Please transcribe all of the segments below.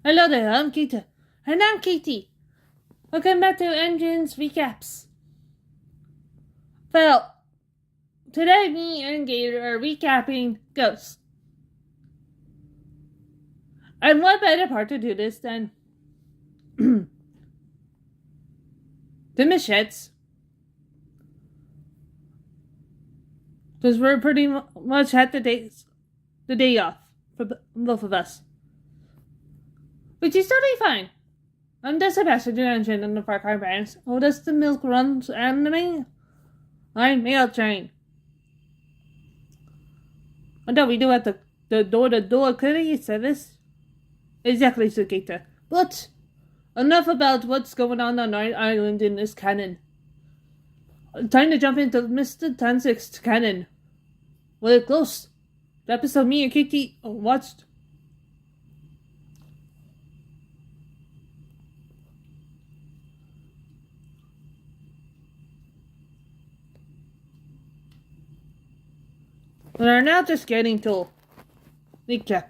Hello there, I'm Gator. And I'm Katie. Welcome back to Engines Recaps. Well, today me and Gator are recapping Ghosts. And what better part to do this than the Machettes? Because we're pretty much had the day off for both of us. Which is totally fine. I'm the Sebastian engine in the Far Cry brands. Oh, does the milk runs anime? I'm mail train. Although we do have the door-to-door courier service. Exactly, Sugita. But enough about what's going on our island in this canon. Time to jump into Mr. Tanzik's canon. We're close. The episode me and Katie watched. We are now just getting to recap.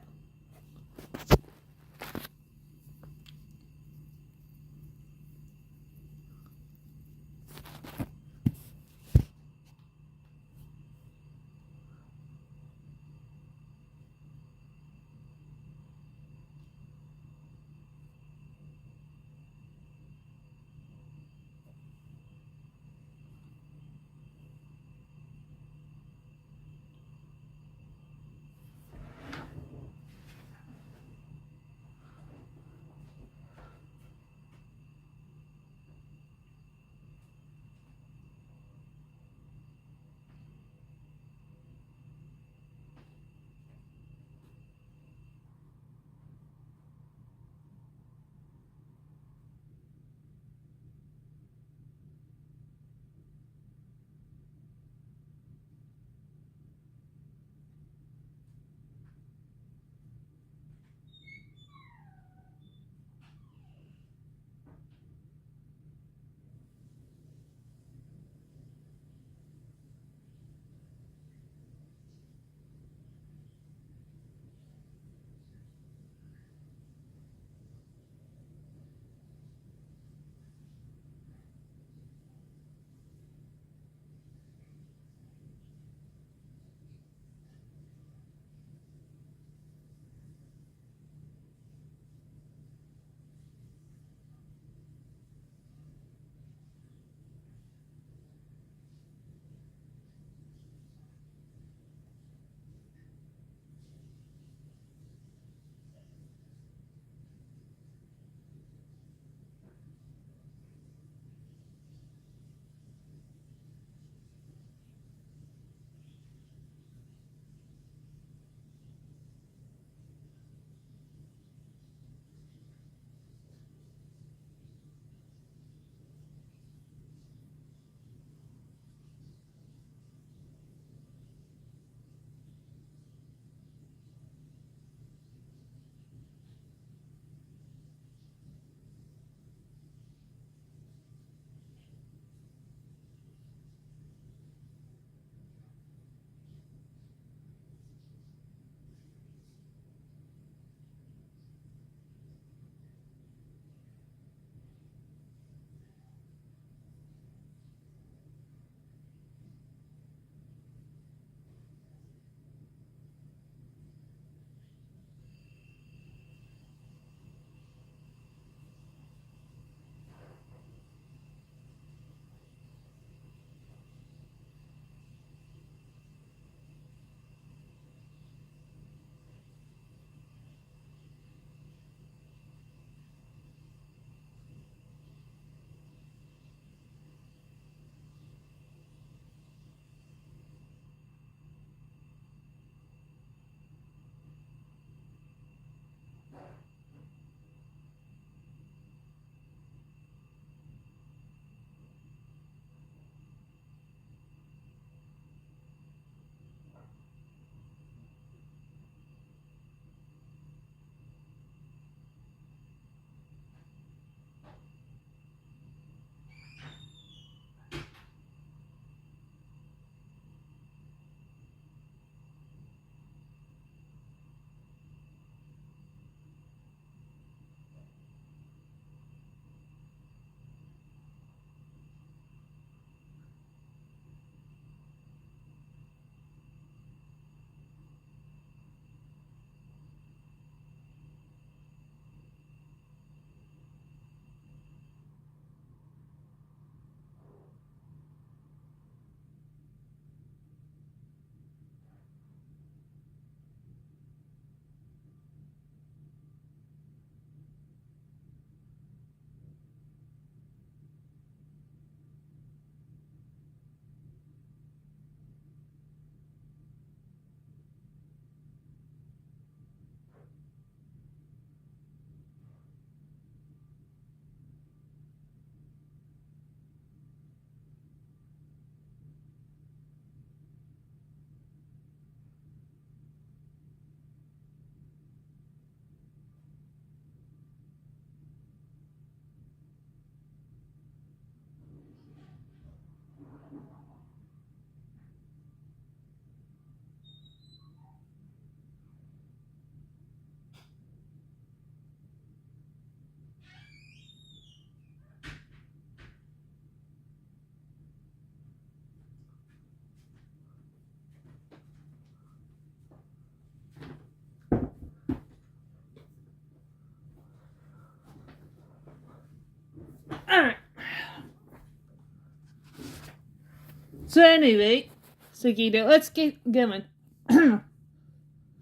So anyway, Sakita, let's get going.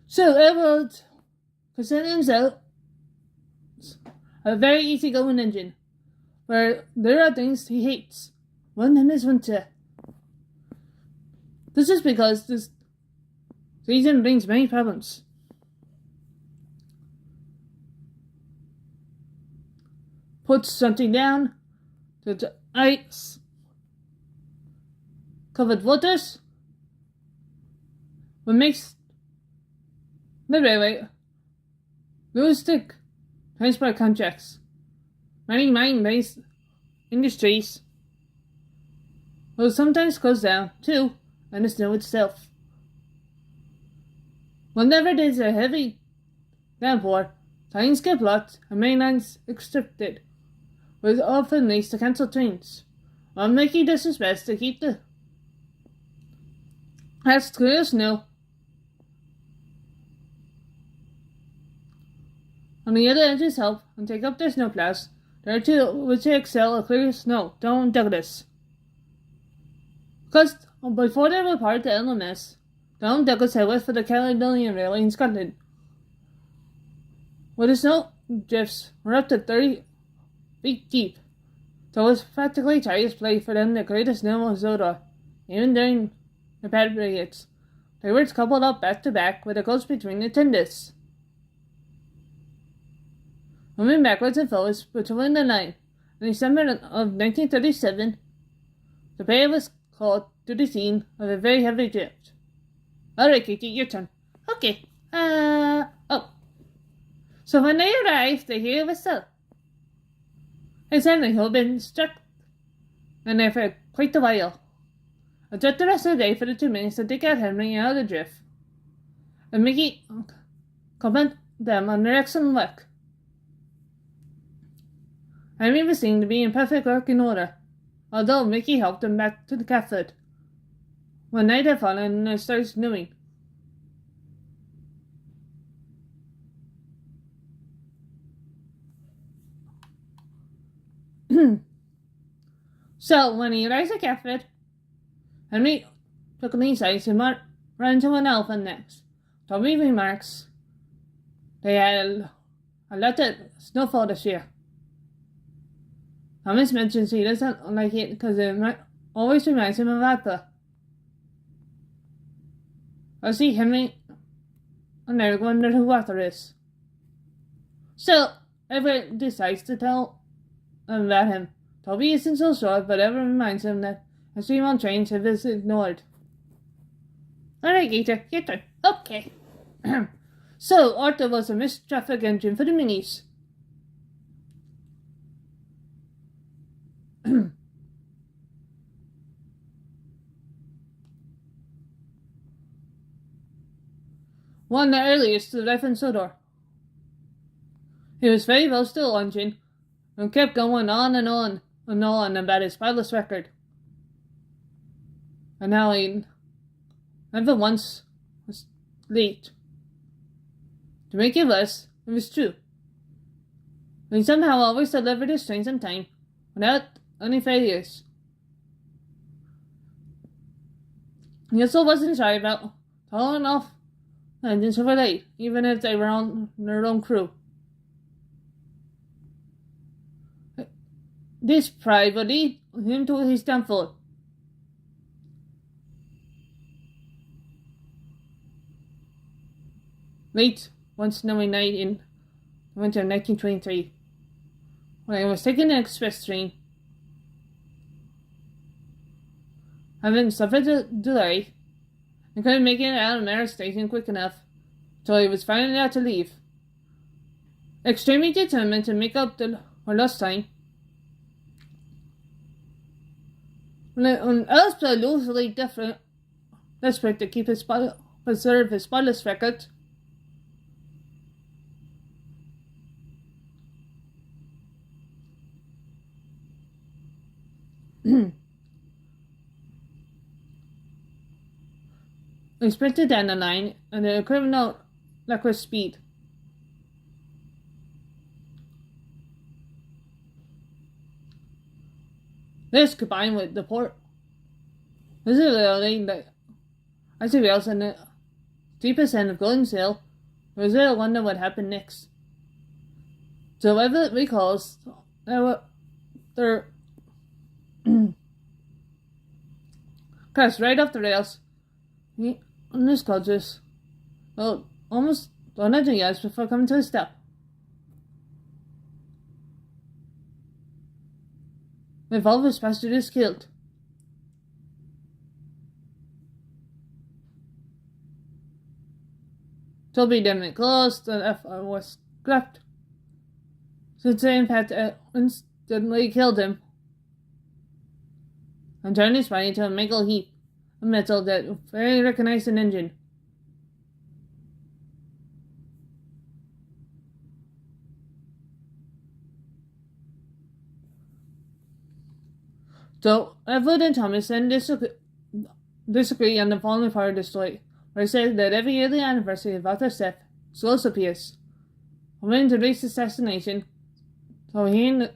So Edward considers himself a very easygoing engine, where there are things he hates. One of them is winter. This is because this season brings many problems. Puts something down to the ice covered waters, what makes the railway lose the transport contracts. Many mine-based industries will sometimes close down too, and the snow itself. Whenever there's a heavy downpour, trains get blocked and main lines restricted, which often leads to cancelled trains, while making this is best to keep the as clear as snow. On the other edges help and take up their snowplows. There are two which excel at clear snow, Don Douglas. Because before they were part of the LMS, Don Douglas had worked for the Caledonian Railway in Scotland, where the snow drifts were up to 30 feet deep, so it was practically child's play for them to clear the snow of Zodor, even during the bad periods. They were coupled up back to back with a close between the tenders. Moving backwards and forwards between the line. In December of 1937, the pair was called to the scene of a very heavy drift. Alright, Katie, your turn. Okay. So when they arrived, they hear a whistle. And suddenly had been struck, and they for quite a while. I took the rest of the day for the 2 minutes to dig out Henry out of the drift, and Mickey commented them on their excellent work. Henry was seen to be in perfect working order, although Mickey helped him back to the Catford when night had fallen and it started snowing. So when he arrived at Catford, Henry took an insight and ran to an elephant next. Toby remarks they had a lot of snowfall this year. Thomas mentions he doesn't like it because it always reminds him of Arthur. I see Henry and Eric wonder who Arthur is. So Everett decides to tell them about him. Toby isn't so sure, but Everett reminds him that a stream on trains have is ignored. Alright, Gator, your turn. Okay. So Arthur was a missed traffic engine for the minis. One the earliest to life in Sodor. He was very well still engine and kept going on and on and on about his spotless record. And how he never once was late. To make it worse, it was true. He somehow always delivered his trains on time, without any failures. He also wasn't shy about calling off engines were late, even if they were on their own crew. This pride would lead him to his downfall. Late one snowy night in the winter of 1923, when I was taking an express train, having suffered a delay, I couldn't make it out of Mare Station quick enough, so I was finally out to leave. Extremely determined to make up the lost time, absolutely desperate to preserve his spotless record. I sprinted down the line at a criminal reckless speed. This, combined with the poor This is really like I see we also in the 3% of golden sale. I really wonder what happened next. So whatever it recalls, they're crashed right off the rails. And this causes almost 100 yards before coming to a stop. With all of his passengers killed. Toby then closed and FR was scrapped. Since the impact instantly killed him and turned his body into a metal heap of metal that very recognized an engine. So, Edward and Thomas then disagree on the following part of the story, where it says that every yearly anniversary of Arthur's death, Slows appears, hoping to reach his destination, so he and the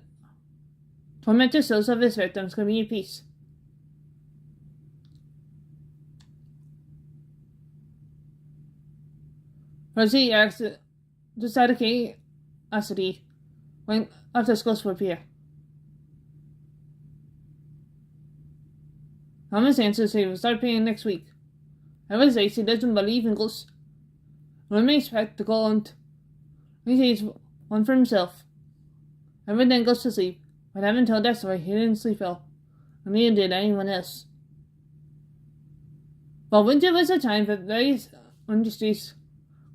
tormented souls of his victims can be at peace. Percy asks just out of curiosity when Arthur's ghost will appear. Thomas answers he will start appearing next week. Edward says he doesn't believe in ghosts. When we expect to go and he sees one for himself. Edward then goes to sleep, but having told that story, he didn't sleep well, and neither did anyone else. While winter was a time for various industries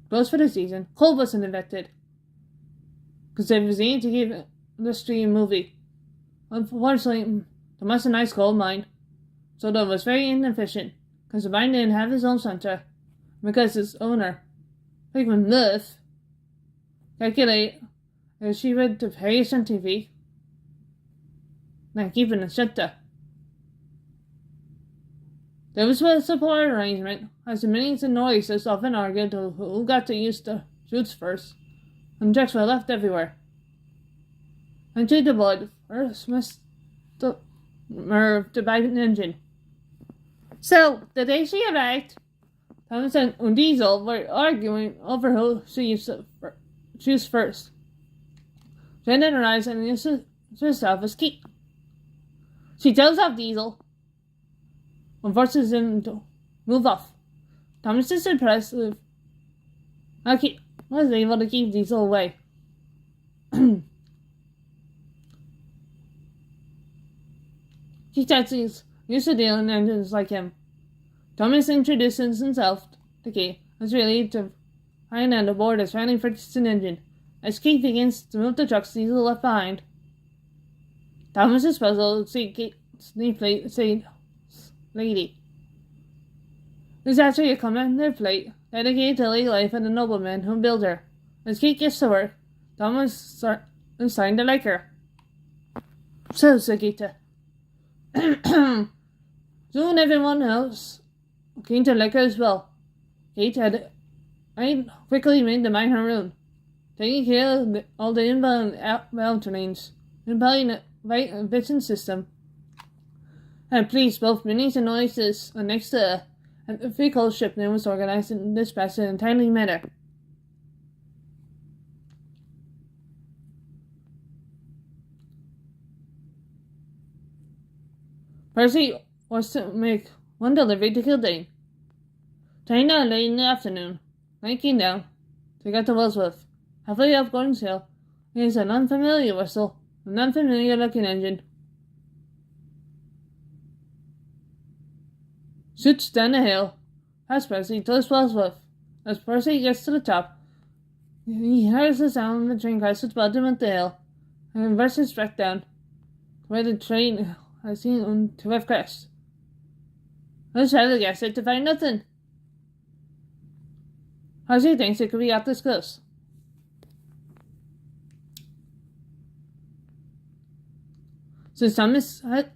closed for the season, coal wasn't invented, because they was aimed to give industry a movie. Unfortunately, there was a nice coal mine, so that was very inefficient, because the mine didn't have his own center, because its owner, Pigman Love, calculated that she would to pay us on TV, not keeping the center. There was a support arrangement, as the millions of noises often argued who got to use the chutes first, and checks were left everywhere. And to the board first must move to buy an engine. So, the day she arrived, Thomas and Diesel were arguing over who should choose first. Shannon arrives and introduces herself as Kate. She tells off Diesel and forces him to move off. Thomas is impressed with how Kate was able to keep Diesel away. She starts used to dealing engines like him. Thomas introduces himself to Kate as relieved to find on the board as finally purchased an engine. As Kate begins to move the trucks Diesel left behind, Thomas is puzzled to see Kate's name plate say Lady. There's actually a commemorative plate dedicated to the late life of the nobleman who built her. As Kate gets to work, Thomas is starting to like her. So, said Kate. Soon everyone else came to like her as well. Kate had quickly made the mine her own, taking care of all the inbound and outbound trains, impelling a right vision system, and pleased both Minnie's and Noises next to her, and the vehicle shipment was organized and dispatched in a timely manner. Percy was to make one delivery to Kildane. Turning down late in the afternoon, night came down to get to Wellsworth. Halfway up Gordon's Hill, there is an unfamiliar whistle, an unfamiliar looking engine. Shoots down the hill, past Percy towards Wellsworth. As Percy gets to the top, he hears the sound of the train crash at the bottom of the hill, and reverses back down where the train has seen to have crashed. Let's try to guess it to find nothing. Percy thinks it could be out this close. Since Thomas said,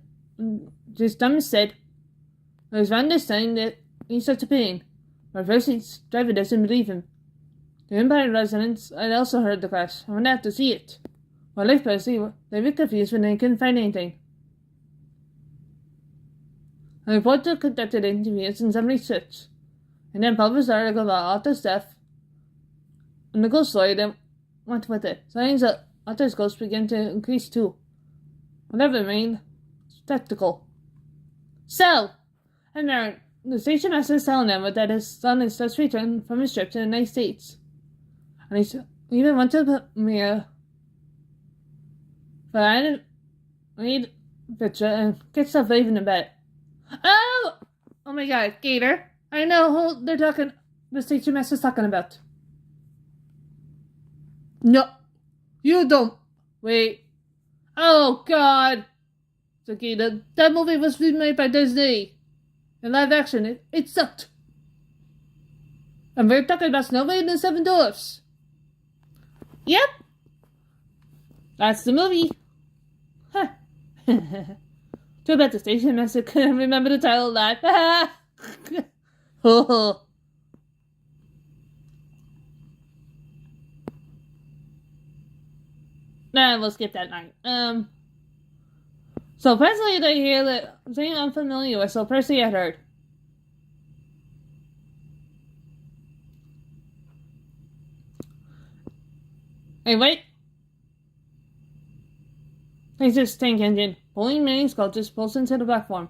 it was around this time that he starts appearing, but Percy's driver doesn't believe him. The Empire residents had also heard the crash and went out to see it. While like Percy, they were confused when they couldn't find anything. A reporter conducted interviews and some research, and then published an article about Arthur's death and the ghost story that went with it. Sightings of Arthur's ghost began to increase too. Whatever remained spectacle. So, and there, the station master is telling them that his son is just returned from his trip to the United States. And he even went to the premiere. But I didn't read the picture and get stuff leaving in bed. Oh! Oh my god, Gator. I know who the station master's talking about. No, you don't. Wait. Oh god. So Gator, that movie was remade by Disney. In live action, it sucked. And we're talking about Snow White and the Seven Dwarfs. Yep. That's the movie. Huh. Too bad the station master couldn't remember the title of that. Oh. Nah, we'll skip that line. So Presley they hear that something unfamiliar with, so Percy had heard. Hey, wait! There's this tank engine. Pulling many sculptures pulls into the platform.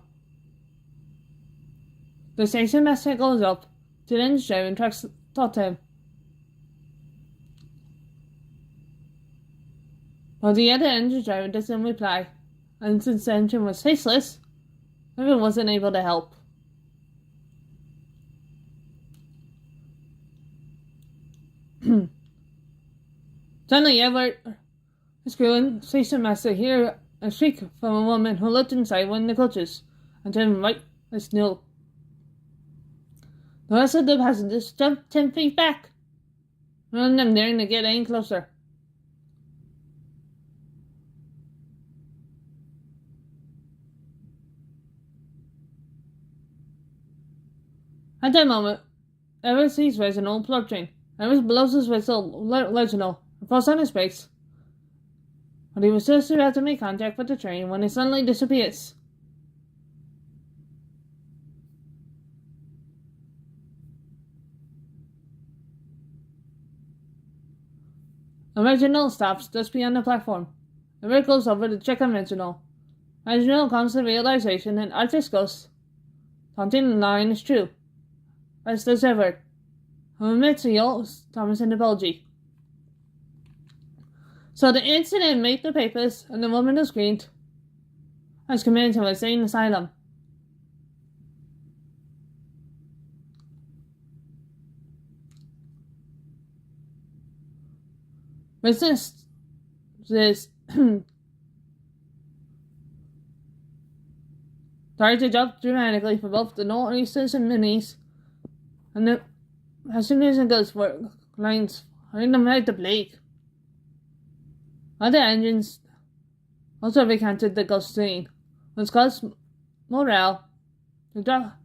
The station master goes up to the engine driver and tries to talk to him. But the other engine driver doesn't reply, and since the engine was faceless, everyone wasn't able to help. Suddenly, Edward, his crew, and station master hear a shriek from a woman who looked inside one of the coaches and turned right as new. The rest of the passengers jumped 10 feet back, none of them daring to get any closer. At that moment, Edward sees an old plug train. Edward blows his whistle Reginald and falls on his brakes. But he was just about to make contact with the train when it suddenly disappears. Reginald stops just beyond the platform. Edward goes over to check on Reginald. Reginald comes to the realization that Arthur's ghost taunting the line is true. As does Edward, who admits he owes Thomas an apology. So the incident made the papers, and the woman who screamed was committed to a insane asylum. Business started to drop dramatically for both the northeasters and minis, and the passengers and ghost lines hurrying them right to Blake. Other engines also recounted the ghost scene, which caused morale to drop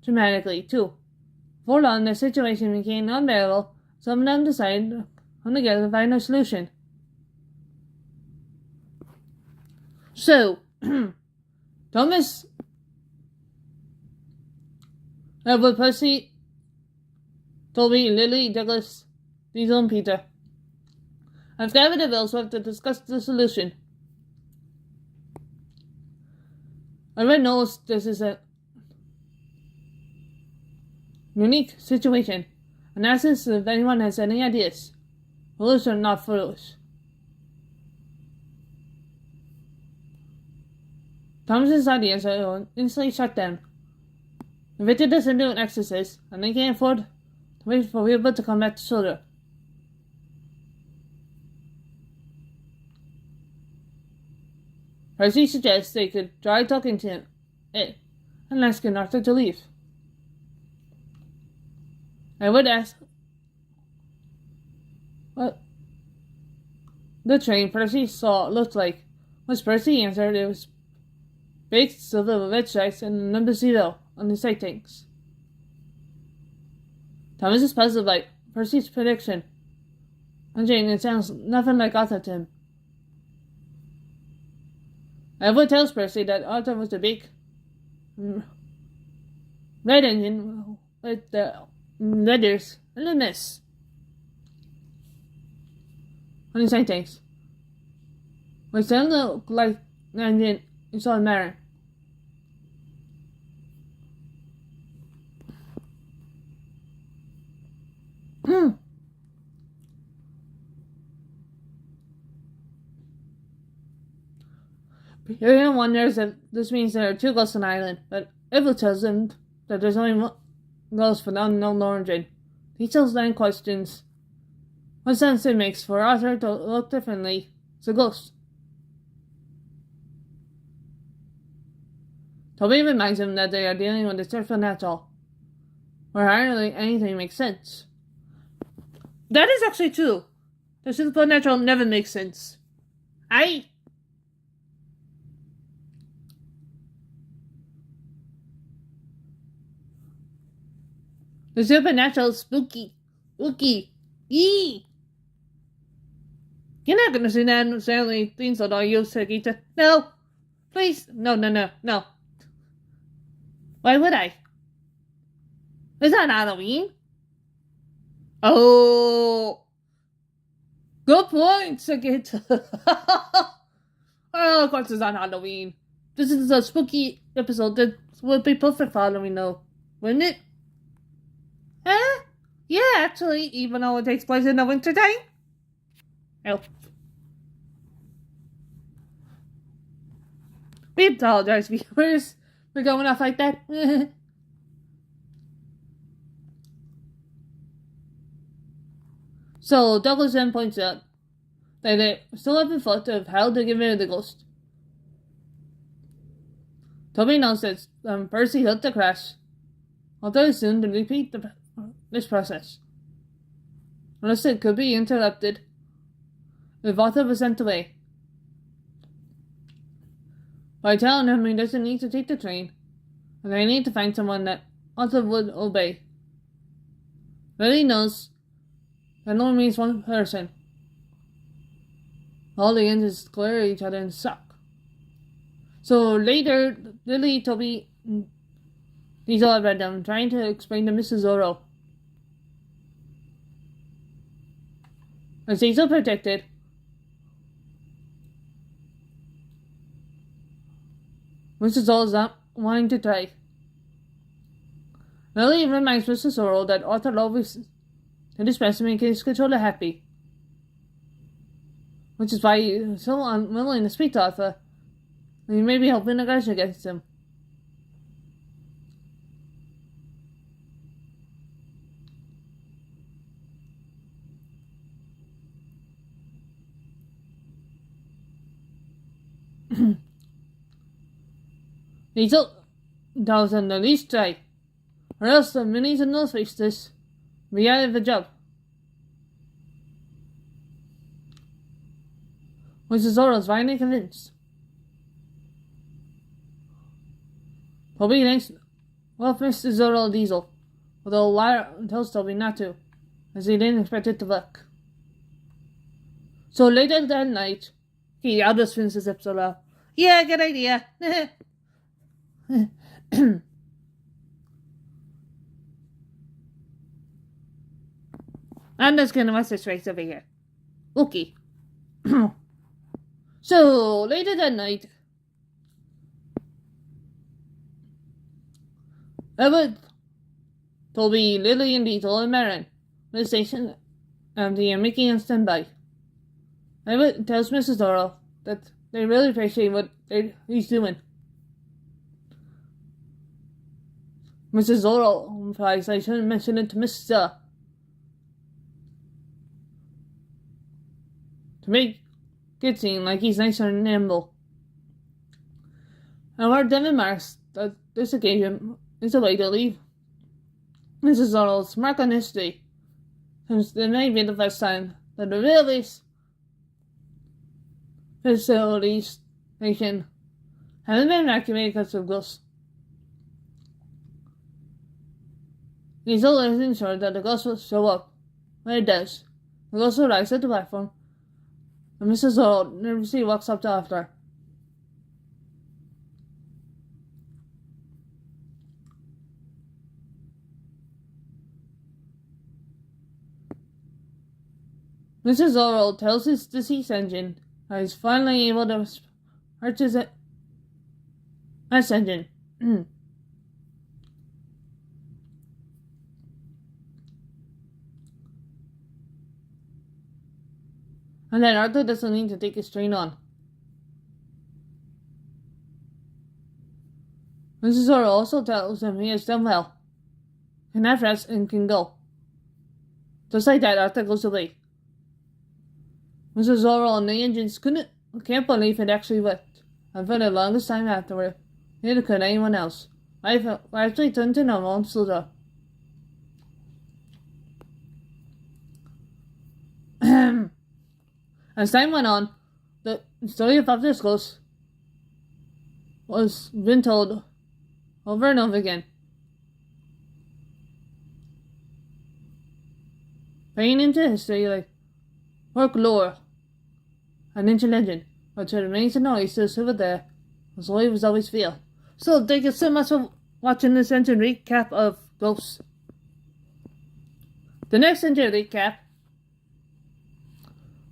dramatically too. For long, the situation became unbearable. Some of them decided to come together to find a solution. So, Thomas, Edward, Percy, Toby, Lily, Douglas, Diesel, and Peter have gathered the Villesworth to discuss the solution. Edward knows this is a unique situation and asks if anyone has any ideas, foolish or not foolish. Thomas's ideas are instantly shut down. The victor doesn't do an exorcist, and they can't afford to wait for people to come back to shoulder. Percy suggests they could try talking to it and asking Arthur to leave. Edward asks what the train Percy saw looked like. When Percy answered, it was big silver with red stripes and a number 0 on the side tanks. Thomas is puzzled by Percy's prediction, and Jane, it sounds nothing like Arthur to him. Edward tells Percy that Arthur was the big red engine with the letters and the mess. On the side tanks. Which don't look like an engine inside Marin. Everyone wonders if this means there are two ghosts on the island, but Evil tells them that there's only one ghost for the unknown origin. He tells them questions. What sense it makes for Arthur to look differently as a ghost. Toby reminds him that they are dealing with the supernatural, where hardly anything makes sense. That is actually true. The supernatural never makes sense. The supernatural is spooky. Yee! You're not gonna say that necessarily things that are used to Gita. No! Please! No. Why would I? Is that Halloween? Oh! Good point, Sagita. Oh, of course it's on Halloween. This is a spooky episode that would be perfect for Halloween though, wouldn't it? Yeah, actually, even though it takes place in the winter time. Oh. We apologize, viewers, for going off like that. So, Douglas then points out that they still haven't thought of how to get rid of the ghost. Toby knows that Percy helped the crash, although soon to repeat this process. Unless it could be interrupted if Arthur was sent away. By telling him he doesn't need to take the train, and they need to find someone that Arthur would obey. Lily knows that only means one person. All the ends glare at each other and suck. So later, Lily, Toby, these all read them, trying to explain to Mrs. Zorro. As he's so protected, Mrs. Zorro's not wanting to try. Lily reminds Mrs. Zorro that Arthur always did his best to make his controller happy, which is why he's so unwilling to speak to Arthur, and he may be helping a grudge against him. He tells him to at least try, or else the minis and North Faces will be out of the job. Mrs. Zorro's finally convinced. Toby thinks Mrs. Zorro Diesel, although Lyra tells Toby not to, as he didn't expect it to work. So later that night, I'll just finish this episode out. Yeah, good idea. I'm just gonna watch this race over here. Okay. So later that night, Edward, Toby, Lily, and Diesel and Marin at the station, and they are making a standby. Edward tells Mrs. Zorro that they really appreciate what he's doing. Mrs. Zorro implies I shouldn't mention it to Mr. To make it seem like he's nicer and nimble. However, then remarks that this occasion is a way to leave Mrs. Zorro's mark on history, since it may be the first time that the railways facilities station haven't been evacuated because of ghosts. He's always ensured that the ghost will show up. When it does, the ghost arrives at the platform, and Mrs. Zorro nervously walks up to Arthur. Mrs. Oral tells his deceased engine that he's finally able to purchase it. This engine. And then Arthur doesn't need to take his train on. Mrs. Oral also tells him he has done well, can have rest, and can go. Just like that, Arthur goes away. Mrs. Oral and the engines can't believe it actually worked, and for the longest time afterward, neither could anyone else. Life actually turned to normal and slowed down. As time went on, the story of Arthur's ghost was been told over and over again. Paying into history like folklore and into legend, but to remain to know he still stood there, as all he was always feel. So thank you so much for watching this engine recap of Ghosts. The next engine recap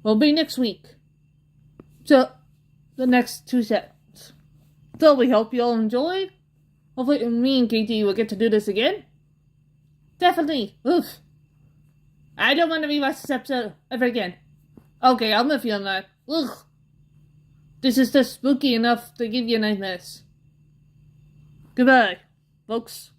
will be next week. So the next 2 sets. So we hope you all enjoyed. Hopefully me and Katie will get to do this again. Definitely. Oof. I don't want to rewatch this episode ever again. Okay, I'm not feeling that. Ugh. This is just spooky enough to give you nightmares. Goodbye, folks.